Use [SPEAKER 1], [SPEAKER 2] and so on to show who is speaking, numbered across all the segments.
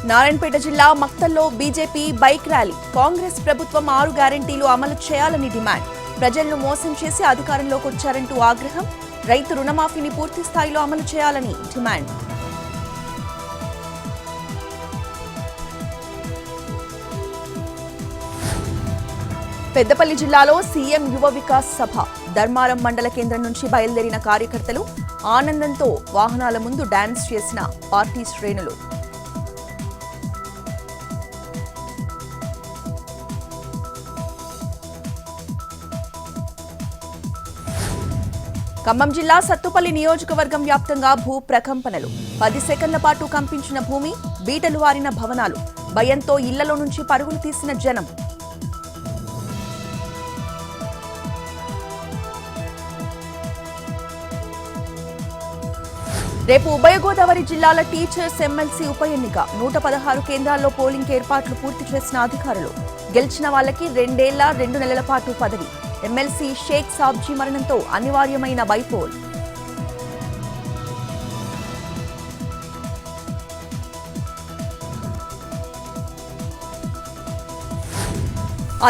[SPEAKER 1] నారాయణపేట జిల్లా మక్తల్లో BJP bike rally. Congress ప్రభుత్వం 6 గ్యారెంటీలు అమలు చేయాలని డిమాండ్. ప్రజలను మోసం చేసి అధికారంలోకి వచ్చారంటూ ఆగ్రహం. రైతు రుణమాఫీని పూర్తి స్థాయిలో అమలు చేయాలని డిమాండ్. పెద్దపల్లి జిల్లాలో సీఎం యువ వికాస్ సభ. ధర్మారం మండల కేంద్రం నుంచి బయలుదేరిన కార్యకర్తలు ఆనందంతో వాహనాల ముందు డాన్స్ చేసిన పార్టీ శ్రేణులు. ఖమ్మం జిల్లా సత్తుపల్లి నియోజకవర్గం వ్యాప్తంగా భూ ప్రకంపనలు. 10 సెకన్ల పాటు కంపించిన భూమి, బీటలు వారిన భవనాలు. భయంతో ఇళ్లలో నుంచి పరుగులు తీసిన జనం. రేపు ఉభయ గోదావరి జిల్లాల టీచర్స్ ఎమ్మెల్సీ ఉప ఎన్నిక. 116 కేంద్రాల్లో పోలింగ్ ఏర్పాట్లు పూర్తి చేసిన అధికారులు. గెలిచిన వాళ్లకి 2 ఏళ్ల 2 నెలల పాటు పదవి. ఎమ్మెల్సీ షేక్ సాబ్జీ మరణంతో అనివార్యమైన బైపోల్.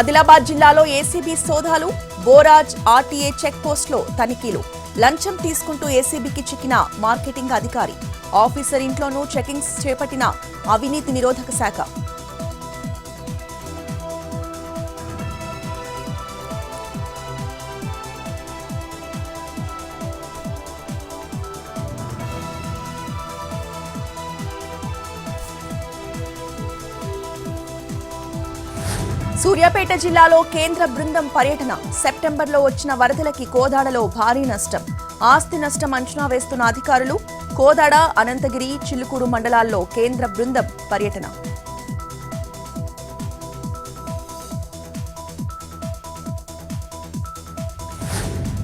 [SPEAKER 1] ఆదిలాబాద్ జిల్లాలో ఏసీబీ సోదాలు. బోరాజ్ ఆర్టీఏ చెక్ పోస్టులో తనిఖీలు. లంచం తీసుకుంటూ ఏసీబీకి చిక్కిన మార్కెటింగ్ అధికారి. ఆఫీసర్ ఇంట్లోనూ చెకింగ్స్ చేపట్టిన అవినీతి నిరోధక శాఖ. సూర్యాపేట జిల్లాలో కేంద్ర బృందం పర్యటన. సెప్టెంబర్లో వచ్చిన వరదలకి కోదాడలో భారీ నష్టం. ఆస్తి నష్టం అంచనా వేస్తున్న అధికారులు. కోదాడ, అనంతగిరి, చిలుకూరు మండలాల్లో కేంద్ర బృందం పర్యటన.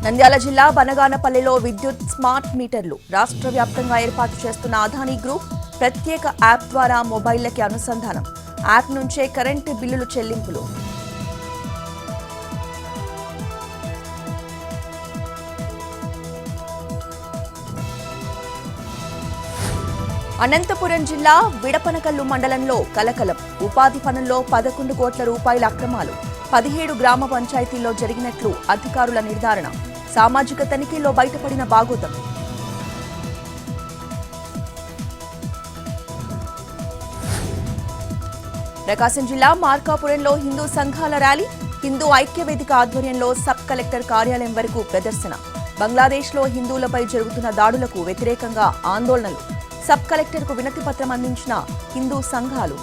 [SPEAKER 1] నంద్యాల జిల్లా బనగానపల్లిలో విద్యుత్ స్మార్ట్ మీటర్లు. రాష్ట్ర వ్యాప్తంగా ఏర్పాటు చేస్తున్న అదానీ గ్రూప్ ప్రత్యేక యాప్ ద్వారా మొబైళ్లకి అనుసంధానం. యాప్ నుంచే కరెంటు బిల్లులు చెల్లింపులు. అనంతపురం జిల్లా విడపనకల్లు మండలంలో కలకలం. ఉపాధి పనుల్లో 11 కోట్ల రూపాయల అక్రమాలు. 17 గ్రామ పంచాయతీల్లో జరిగినట్లు అధికారుల నిర్ధారణ. సామాజిక తనిఖీల్లో బయటపడిన బాగోతం. ప్రకాశం జిల్లా మార్కాపురంలో హిందూ సంఘాల ర్యాలీ. హిందూ ఐక్యవేదిక ఆధ్వర్యంలో సబ్ కలెక్టర్ కార్యాలయం వరకు ప్రదర్శన. బంగ్లాదేశ్లో హిందువులపై జరుగుతున్న దాడులకు వ్యతిరేకంగా ఆందోళనలు. సబ్ కలెక్టర్కు వినతి పత్రం అందించిన హిందూ సంఘాలు.